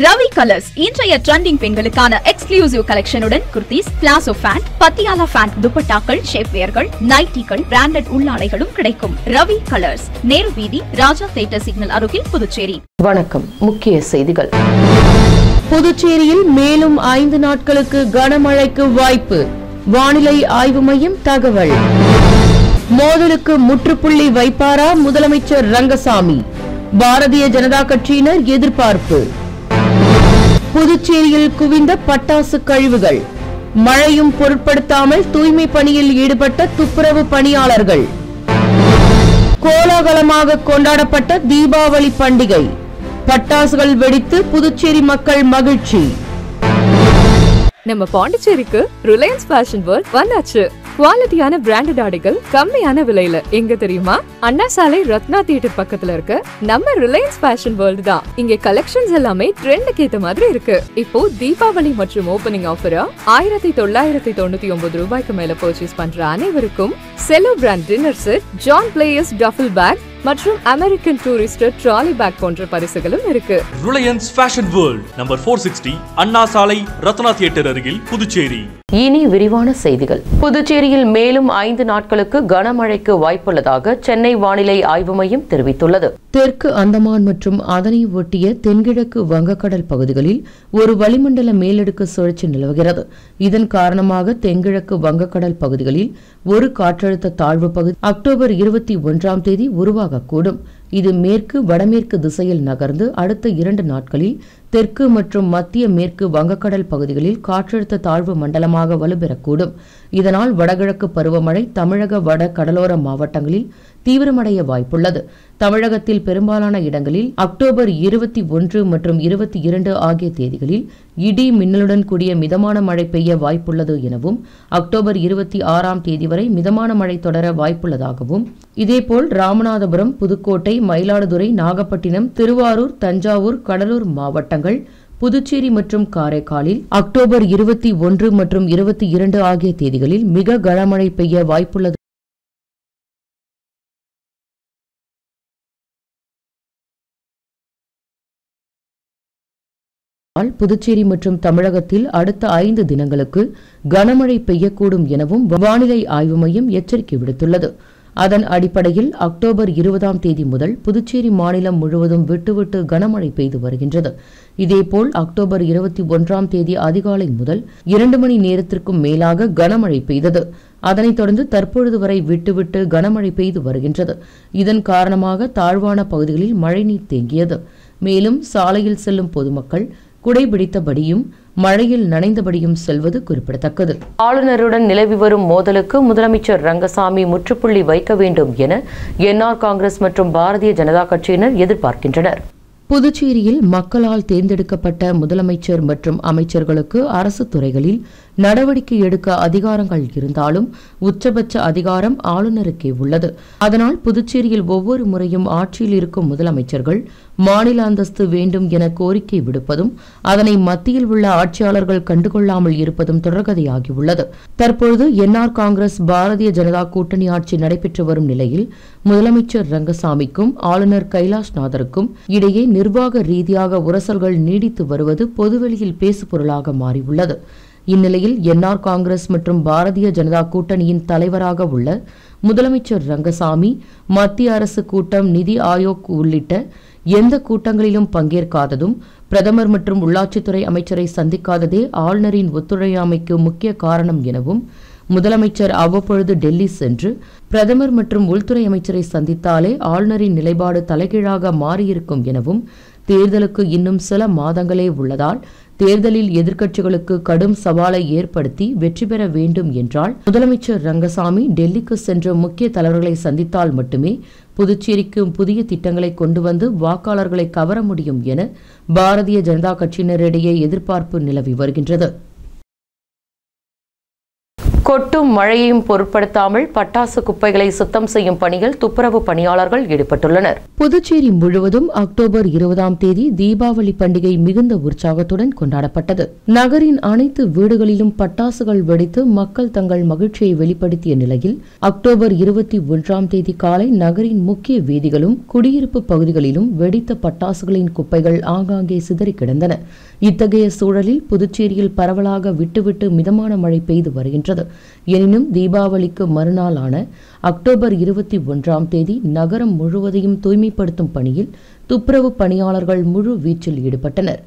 Ravi colours இன்றைய trending பெண்களுக்கான exclusive கலெக்ஷனுடன் kurtis, palazzo pant, Patiala pant, துப்பட்டாக்கள், ஷேப்வேர்கள், நைட்டிகள், பிராண்டட் உள்ளாடைகளும் கிடைக்கும். ரவி கலர்ஸ், நேரு வீதி, ராஜா தியேட்டர் சிக்னல் அருகில், புதுச்சேரி. வணக்கம். முக்கிய செய்திகள். புதுச்சேரியில் மேலும் 5 நாட்களுக்கு கனமழைக்கு வாய்ப்பு. வானிலை ஆய்வு மையம் தகவல். மோதலுக்கு முற்றுப்புள்ளி வைப்பாரா முதலமைச்சர் ரங்கசாமி? பாரதிய ஜனதா கட்சியினர் எதிர்பார்ப்பு. புதுச்சேரியில் குவிந்த பட்டாசு கழிவுகள். மழையும் பொருட்படுத்தாமல் தூய்மை பணியில் ஈடுபட்ட துப்புரவு பணியாளர்கள். கோலாகலமாக கொண்டாடப்பட்ட தீபாவளி பண்டிகை. பட்டாசுகள் வெடித்து புதுச்சேரி மக்கள் மகிழ்ச்சி. நம்ம பாண்டிச்சேரிக்கு ரிலையன்ஸ் ஃபேஷன் வேர்ல்ட் வந்தாச்சு. குவாலிட்டியான பிராண்டட் ஆடைகள் கம்மியான விலையில. எங்க தெரியுமா? அண்ணா சாலை ரத்னா தியேட்டர் பக்கத்துல இருக்க நம்ம ரிலையன்ஸ் ஃபேஷன் வேர்ல்ட் தான். இங்க கலெக்ஷன்ஸ் எல்லாமே ட்ரெண்டுக்கு ஏத்த மாதிரி இருக்கு. இப்போ தீபாவளி மற்றும் ஓபனிங் ஆஃபரா 1999 ரூபாய்க்கு மேல பர்ச்சேஸ் பண்ற அனைவருக்கும் Cello brand dinner set, John Players duffle bag மற்றும் அமெரிக்கன் டூரிஸ்டர் ட்ராலி பேக் போன்ற பரிசுகளும் இருக்கு. Reliance fashion world number 460 Anna Salai Ratna theatre அருகில், புதுச்சேரி. இனி விரிவான செய்திகள். புதுச்சேரியில் மேலும் 5 நாட்களுக்கு கனமழைக்கு வாய்ப்புள்ளதாக சென்னை வானிலை ஆய்வு மையம் தெரிவித்துள்ளது. தெற்கு அந்தமான் மற்றும் அதனை ஒட்டிய தென்கிழக்கு வங்கக்கடல் பகுதிகளில் ஒரு வளிமண்டல மேலடுக்கு சுழற்சி நிலவுகிறது. இதன் காரணமாக தென்கிழக்கு வங்கக்கடல் பகுதிகளில் ஒரு காற்றழுத்த தாழ்வு பகுதி அக்டோபர் 21ஆம் தேதி உருவாகக்கூடும். இது மேற்கு வடமேற்கு திசையில் நகர்ந்து அடுத்த 2 நாட்களில் தெற்கு மற்றும் மத்திய மேற்கு வங்கக்கடல் பகுதிகளில் காற்றழுத்த தாழ்வு மண்டலமாக வலுப்பெறக்கூடும். இதனால் வடகிழக்கு பருவமழை தமிழக வட கடலோர மாவட்டங்களில் தீவிரமடைய வாய்ப்புள்ளது. தமிழகத்தில் பெரும்பாலான இடங்களில் அக்டோபர் 21 மற்றும் 22 ஆகிய தேதிகளில் இடி மின்னலுடன் கூடிய மிதமான மழை பெய்ய வாய்ப்புள்ளது எனவும் அக்டோபர் 26ஆம் தேதி வரை மிதமான மழை தொடர வாய்ப்புள்ளதாகவும், இதேபோல் ராமநாதபுரம், புதுக்கோட்டை, மயிலாடுதுறை, நாகப்பட்டினம், திருவாரூர், தஞ்சாவூர், கடலூர் மாவட்டங்கள், புதுச்சேரி மற்றும் காரைக்காலில் அக்டோபர் 21 மற்றும் 22 ஆகிய தேதிகளில் மிக கனமழை பெய்ய வாய்ப்புள்ளது. புதுச்சேரி மற்றும் தமிழகத்தில் அடுத்த 5 தினங்களுக்கு கனமழை பெய்யக்கூடும் எனவும் வானிலை ஆய்வு மையம் எச்சரிக்கை விடுத்துள்ளது. அதன் அடிப்படையில் அக்டோபர் 20ஆம் தேதி முதல் புதுச்சேரி மாநிலம் முழுவதும் விட்டுவிட்டு கனமழை பெய்து வருகின்றது. இதேபோல் அக்டோபர் 21ஆம் தேதி அதிகாலை முதல் 2 மணி நேரத்திற்கும் மேலாக கனமழை பெய்தது. அதனைத் தொடர்ந்து தற்பொழுது வரை விட்டுவிட்டு கனமழை பெய்து வருகின்றது. இதன் காரணமாக தாழ்வான பகுதிகளில் மழைநீர் தேங்கியது. மேலும் சாலையில் செல்லும் பொதுமக்கள் குடைபிடித்தபடியும் மழையில் நனைந்தபடியும் செல்வது குறிப்பிடத்தக்கது. ஆளுநருடன் நிலவி வரும் மோதலுக்கு முதலமைச்சர் ரங்கசாமி முற்றுப்புள்ளி வைக்க வேண்டும் என என்ஆர் காங்கிரஸ் மற்றும் பாரதிய ஜனதா கட்சியினர் எதிர்பார்க்கின்றனர். புதுச்சேரியில் மக்களால் தேர்ந்தெடுக்கப்பட்ட முதலமைச்சர் மற்றும் அமைச்சர்களுக்கு அரசு துறைகளில் நடவடிக்கை எடுக்க அதிகாரங்கள் இருந்தாலும் உச்சபட்ச அதிகாரம் ஆளுநருக்கே உள்ளது. அதனால் புதுச்சேரியில் ஒவ்வொரு முறையும் ஆட்சியில் இருக்கும் முதலமைச்சர்கள் மாநில அந்தஸ்து வேண்டும் என கோரிக்கை விடுப்பதும் அதனை மத்தியில் உள்ள ஆட்சியாளர்கள் கண்டுகொள்ளாமல் இருப்பதும் தொடர்கதையாகியுள்ளது. தற்பொழுது என்ஆர் காங்கிரஸ் பாரதிய ஜனதா கூட்டணி ஆட்சி நடைபெற்று வரும் நிலையில் முதலமைச்சர் ரங்கசாமிக்கும் ஆளுநர் கைலாஷ்நாதருக்கும் இடையே நிர்வாக ரீதியாக உரசல்கள் நீடித்து வருவது பொதுவெளியில் பேசுபொருளாக மாறியுள்ளது. இந்நிலையில் என்ஆர் காங்கிரஸ் மற்றும் பாரதிய ஜனதா கூட்டணியின் தலைவராக உள்ள முதலமைச்சர் ரங்கசாமி மத்திய அரசு கூட்டம், நிதி ஆயோக் உள்ளிட்ட எந்த கூட்டங்களிலும் பங்கேற்காததும், பிரதமர் மற்றும் உள்ளாட்சித்துறை அமைச்சரை சந்திக்காததே ஆளுநரின் ஒத்துழையாமைக்கு முக்கிய காரணம் எனவும், முதலமைச்சர் அவ்வப்பொழுது டெல்லி சென்று பிரதமர் மற்றும் உள்துறை அமைச்சரை சந்தித்தாலே ஆளுநரின் நிலைப்பாடு தலைகீழாக மாறியிருக்கும் எனவும், தேர்தலுக்கு இன்னும் சில மாதங்களே உள்ளதால் தேர்தலில் எதிர்க்கட்சிகளுக்கு கடும் சவாலை ஏற்படுத்தி வெற்றி பெற வேண்டும் என்றால் முதலமைச்சர் ரங்கசாமி டெல்லிக்கு சென்று முக்கிய தலைவர்களை சந்தித்தால் மட்டுமே புதுச்சேரிக்கு புதிய திட்டங்களை கொண்டு வந்து வாக்காளர்களை கவர முடியும் என பாரதிய ஜனதா கட்சியினரிடையே எதிர்பார்ப்பு நிலவி வருகின்றது. கொட்டும் மழையையும் பொருட்படுத்தாமல் பட்டாசு குப்பைகளை சுத்தம் செய்யும் பணியில் துப்புரவு பணியாளர்கள் ஈடுபட்டுள்ளனர். புதுச்சேரி முழுவதும் அக்டோபர் 20ஆம் தேதி தீபாவளி பண்டிகை மிகுந்த உற்சாகத்துடன் கொண்டாடப்பட்டது. நகரின் அனைத்து வீடுகளிலும் பட்டாசுகள் வெடித்து மக்கள் தங்கள் மகிழ்ச்சியை வெளிப்படுத்திய நிலையில் அக்டோபர் 21ஆம் தேதி காலை நகரின் முக்கிய வீதிகளும் குடியிருப்பு பகுதிகளிலும் வெடித்த பட்டாசுகளின் குப்பைகள் ஆங்காங்கே சிதறி கிடந்தன. இத்தகைய சூழலில் புதுச்சேரியில் பரவலாக விட்டுவிட்டு மிதமான மழை பெய்து வருகின்றது. எனினும் தீபாவளிக்கு மறுநாளான அக்டோபர் 21ஆம் தேதி நகரம் முழுவதையும் தூய்மைப்படுத்தும் பணியில் துப்புரவு பணியாளர்கள் முழு வீச்சில் ஈடுபட்டனர்.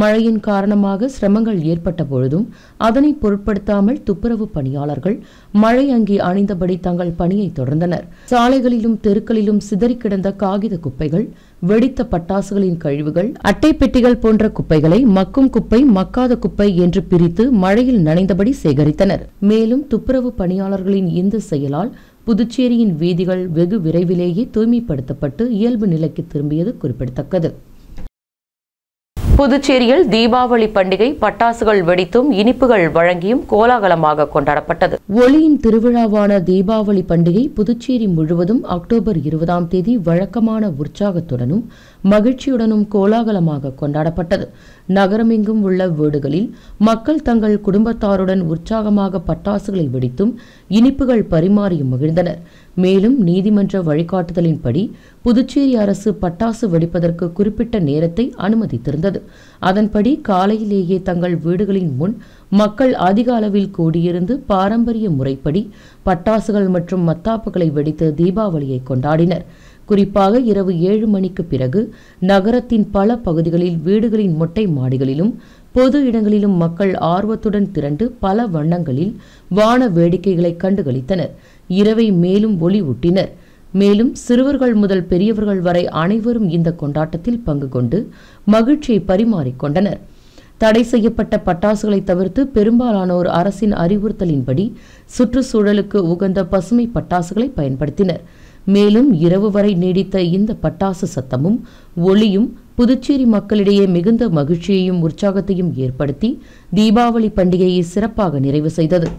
மழையின் காரணமாக சிரமங்கள் ஏற்பட்ட பொழுதும் அதனை பொருட்படுத்தாமல் துப்புரவு பணியாளர்கள் மழை அங்கி அணிந்தபடி தங்கள் பணியை தொடர்ந்தனர். சாலைகளிலும் தெருக்களிலும் சிதறி கிடந்த காகித குப்பைகள், வெடித்த பட்டாசுகளின் கழிவுகள், அட்டை பெட்டிகள் போன்ற குப்பைகளை மக்கும் குப்பை, மக்காத குப்பை என்று பிரித்து மழையில் நனைந்தபடி சேகரித்தனர். மேலும் துப்புரவு பணியாளர்களின் இந்த செயலால் புதுச்சேரியின் வீதிகள் வெகு விரைவிலேயே தூய்மைப்படுத்தப்பட்டு இயல்பு நிலைக்கு திரும்பியது குறிப்பிடத்தக்கது. புதுச்சேரியில் தீபாவளி பண்டிகை பட்டாசுகள் வெடித்தும் இனிப்புகள் வழங்கியும் கோலாகலமாக கொண்டாடப்பட்டது. ஒளியின் திருவிழாவான தீபாவளி பண்டிகை புதுச்சேரி முழுவதும் அக்டோபர் 20ஆம் தேதி வழக்கமான உற்சாகத்துடனும் மகிழ்ச்சியுடனும் கோலாகலமாக கொண்டாடப்பட்டது. நகரமெங்கும் உள்ள வீடுகளில் மக்கள் தங்கள் குடும்பத்தாருடன் உற்சாகமாக பட்டாசுகளை வெடித்தும் இனிப்புகள் பரிமாறியும் மகிழ்ந்தனர். மேலும் நீதிமன்ற வழிகாட்டுதலின்படி புதுச்சேரி அரசு பட்டாசு வெடிப்பதற்கு குறிப்பிட்ட நேரத்தை அனுமதித்திருந்தது. அதன்படி காலையிலேயே தங்கள் வீடுகளின் முன் மக்கள் அதிக அளவில் கூடியிருந்து பாரம்பரிய முறைப்படி பட்டாசுகள் மற்றும் மத்தாப்புகளை வெடித்து தீபாவளியை கொண்டாடினர். குறிப்பாக இரவு 7 மணிக்கு பிறகு நகரத்தின் பல பகுதிகளில் வீடுகளின் மொட்டை மாடிகளிலும் பொது இடங்களிலும் மக்கள் ஆர்வத்துடன் திரண்டு பல வண்ணங்களில் வான வேடிக்கைகளை கண்டுகளித்தனர். இரவை மேலும் ஒளி ஊட்டினர். மேலும் சிறுவர்கள் முதல் பெரியவர்கள் வரை அனைவரும் இந்த கொண்டாட்டத்தில் பங்கு கொண்டு மகிழ்ச்சியை பரிமாறிக்கொண்டனர். தடை செய்யப்பட்ட பட்டாசுகளை தவிர்த்து பெரும்பாலானோர் அரசின் அறிவுறுத்தலின்படி சுற்றுச்சூழலுக்கு உகந்த பசுமை பட்டாசுகளை பயன்படுத்தினர். மேலும் இரவு வரை நீடித்த இந்த பட்டாசு சத்தமும் ஒளியும் புதுச்சேரி மக்களிடையே மிகுந்த மகிழ்ச்சியையும் உற்சாகத்தையும் ஏற்படுத்தி தீபாவளி பண்டிகையை சிறப்பாக நிறைவு செய்தது.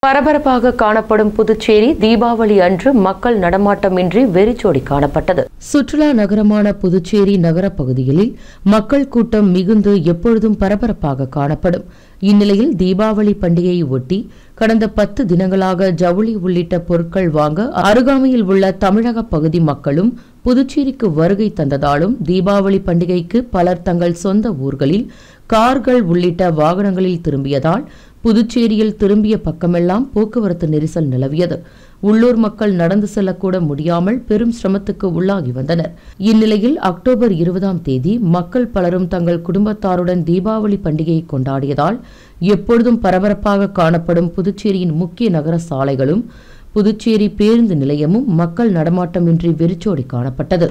பரபரப்பாக காணப்படும் புதுச்சேரி தீபாவளி அன்று மக்கள் நடமாட்டமின்றி வெறிச்சோடி காணப்பட்டது. சுற்றுலா நகரமான புதுச்சேரி நகர பகுதிகளில் மக்கள் கூட்டம் மிகுந்து எப்பொழுதும் பரபரப்பாக காணப்படும். இந்நிலையில் தீபாவளி பண்டிகையை ஒட்டி கடந்த 10 தினங்களாக ஜவுளி உள்ளிட்ட பொருட்கள் வாங்க அருகாமையில் உள்ள தமிழக பகுதி மக்களும் புதுச்சேரிக்கு வருகை தந்ததாலும் தீபாவளி பண்டிகைக்கு பலர் தங்கள் சொந்த ஊர்களில் கார்கள் உள்ளிட்ட வாகனங்களில் திரும்பியதால் புதுச்சேரியில் திரும்பிய பக்கமெல்லாம் போக்குவரத்து நெரிசல் நிலவியது. உள்ளூர் மக்கள் நடந்து செல்லக்கூட முடியாமல் பெரும் சிரமத்துக்கு உள்ளாகி வந்தனர். இந்நிலையில் அக்டோபர் 20ஆம் தேதி மக்கள் பலரும் தங்கள் குடும்பத்தாருடன் தீபாவளி பண்டிகையை கொண்டாடியதால் எப்பொழுதும் பரபரப்பாக காணப்படும் புதுச்சேரியின் முக்கிய நகர சாலைகளும் புதுச்சேரி பேருந்து நிலையமும் மக்கள் நடமாட்டமின்றி வெறிச்சோடி காணப்பட்டது.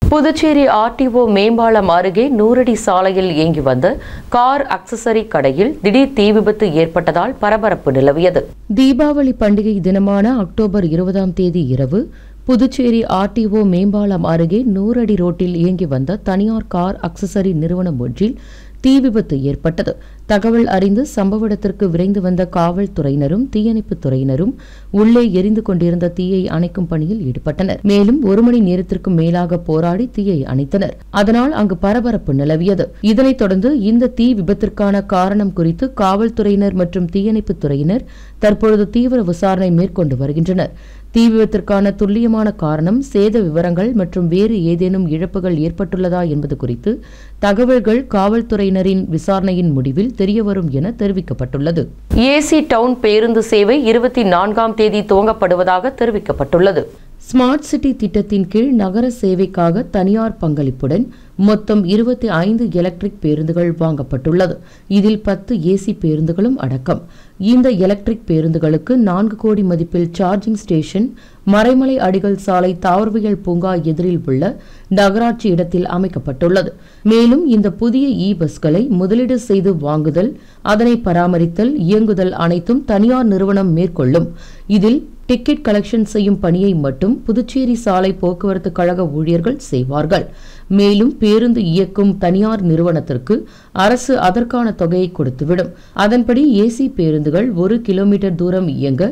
புதுச்சேரி ஆர்டிஓ மேம்பாலம் அருகே 100 அடி சாலையில் இயங்கி வந்த கார் அக்சசரி கடையில் திடீர் தீ விபத்து ஏற்பட்டதால் பரபரப்பு நிலவியது. தீபாவளி பண்டிகை தினமான அக்டோபர் 20ஆம் தேதி இரவு புதுச்சேரி ஆர்டிஓ மேம்பாலம் அருகே 100 அடி ரோட்டில் இயங்கி வந்த தனியார் கார் அக்சசரி நிறுவனம் ஒன்றில் தீ விபத்து ஏற்பட்டது. தகவல் அறிந்து சம்பவ இடத்திற்கு விரைந்து வந்த காவல்துறையினரும் தீயணைப்புத் துறையினரும் உள்ளே எரிந்து கொண்டிருந்த தீயை அணைக்கும் பணியில் ஈடுபட்டனர். மேலும் 1 மணி நேரத்திற்கும் மேலாக போராடி தீயை அணைத்தனர். அதனால் அங்கு பரபரப்பு நிலவியது. இதனைத் தொடர்ந்து இந்த தீ விபத்திற்கான காரணம் குறித்து காவல்துறையினர் மற்றும் தீயணைப்புத் துறையினர் தற்பொழுது தீவிர விசாரணை மேற்கொண்டு வருகின்றனர். தீ விபத்திற்கான துல்லியமான காரணம், சேத விவரங்கள் மற்றும் வேறு ஏதேனும் இழப்புகள் ஏற்பட்டுள்ளதா என்பது குறித்து தகவல்கள் காவல்துறையினரின் விசாரணையின் முடிவில் தேதிக்குள் தெரியவரும் என தெரிவிக்கப்பட்டுள்ளது. ஏசி டவுன் பேருந்து சேவை 24ஆம் தேதி துவங்கப்படுவதாக தெரிவிக்கப்பட்டுள்ளது. ஸ்மார்ட் சிட்டி திட்டத்தின் கீழ் நகர சேவைக்காக தனியார் பங்களிப்புடன் மொத்தம் 25 எலக்ட்ரிக் பேருந்துகள் வாங்கப்பட்டுள்ளது. இதில் 10 ஏசி பேருந்துகளும் அடக்கம். இந்த எலக்ட்ரிக் பேருந்துகளுக்கு 4 கோடி மதிப்பில் சார்ஜிங் ஸ்டேஷன் மறைமலை அடிகள் சாலை தாவரவியல் பூங்கா எதிரில் உள்ள நகராட்சி இடத்தில் அமைக்கப்பட்டுள்ளது. மேலும் இந்த புதிய பஸ்களை முதலீடு செய்து வாங்குதல், அதனை பராமரித்தல், இயங்குதல் அனைத்தும் தனியார் நிறுவனம் மேற்கொள்ளும். இதில் டிக்கெட் கலெக்ஷன் செய்யும் பணியை மட்டும் புதுச்சேரி சாலை போக்குவரத்து கழக ஊழியர்கள் செய்வார்கள். மேலும் பேருந்து இயக்கும் தனியார் நிறுவனத்திற்கு அரசு அதற்கான தொகையை கொடுத்துவிடும். அதன்படி ஏசி பேருந்துகள் 1 கிலோமீட்டர் தூரம் இயங்க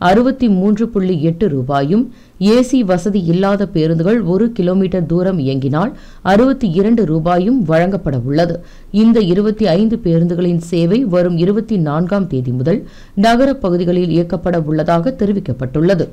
63.8 ரூபாயும், ஏசி வசதி இல்லாத பேருந்துகள் 1 கிலோமீட்டர் தூரம் இயங்கினால் 62 ரூபாயும் வழங்கப்பட உள்ளது. இந்த 25 பேருந்துகளின் சேவை வரும் 24ஆம் தேதி முதல் நகர பகுதிகளில் இயக்கப்பட உள்ளதாக தெரிவிக்கப்பட்டுள்ளது.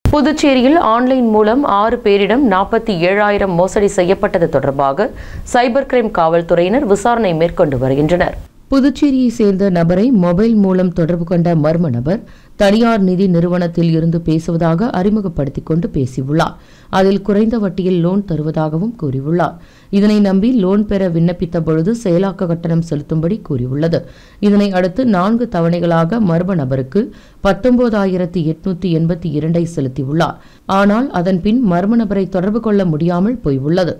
புதுச்சேரியில் ஆன்லைன் மூலம் 6 பேரிடம் 47,000 மோசடி செய்யப்பட்டது தொடர்பாக சைபர் கிரைம் காவல்துறையினர் விசாரணை மேற்கொண்டு வருகின்றனர். புதுச்சேரியை சேர்ந்த நபரை மொபைல் மூலம் தொடர்பு கொண்ட மர்ம நபர் தனியார் நிதி நிறுவனத்தில் இருந்து பேசுவதாக அறிமுகப்படுத்திக் கொண்டு பேசியுள்ளார். அதில் குறைந்த வட்டியில் லோன் தருவதாகவும் கூறியுள்ளார். இதனை நம்பி லோன் பெற விண்ணப்பித்த பொழுது செயலாக்க கட்டணம் செலுத்தும்படி கூறியுள்ளது. இதனை அடுத்து 4 தவணைகளாக மர்ம நபருக்கு 19,882 செலுத்தியுள்ளார். ஆனால் அதன் பின் மர்ம நபரை தொடர்பு கொள்ள முடியாமல் போயுள்ளது.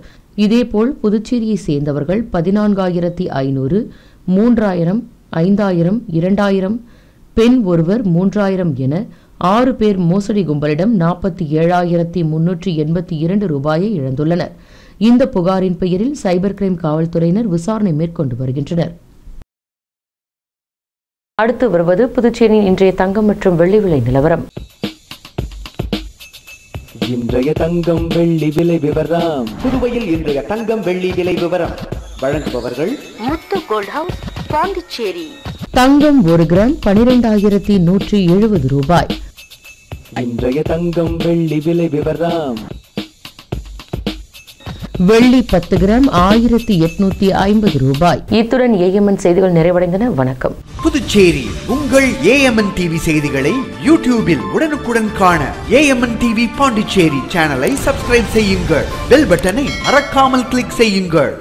இதேபோல் புதுச்சேரியை சேர்ந்தவர்கள் 14,500, 3,000, 5,000, 2,000, பெண் ஒருவர் 3,000 என 6 பேர் மோசடி கும்பலிடம் 47,382 ரூபாயை இழந்துள்ளனர். இந்த புகாரின் பெயரில் சைபர் கிரைம் காவல்துறையினர் விசாரணை மேற்கொண்டு வருகின்றனர். அடுத்து வருவது புதுச்சேரியின் இன்றைய தங்கம் மற்றும் வெள்ளி விலை நிலவரம். இன்றைய தங்கம் வெள்ளி விலை விவரம். புதுவையில் இன்றைய தங்கம் வெள்ளி விலை விவரம் வழங்குபவர்கள் முத்து கோல்ட் ஹவுஸ், பாண்டிச்சேரி. தங்கம் 1 கிராம் 12,170 ரூபாய். இன்றைய தங்கம் வெள்ளி விலை விவரம். வெள்ளி 10 கிராம் 1,850 ரூபாய். இத்துடன் ஏஎம்என் செய்திகள் நிறைவடைந்தன. வணக்கம். புதுச்சேரி உங்கள் ஏஎம்என் டிவி செய்திகளை யூடியூபில் உடனுக்குடன் காண ஏஎம்என் டிவி பாண்டிச்சேரி சேனலை சப்ஸ்கிரைப் செய்யுங்கள். பெல் பட்டனை மறக்காமல் கிளிக் செய்யுங்கள்.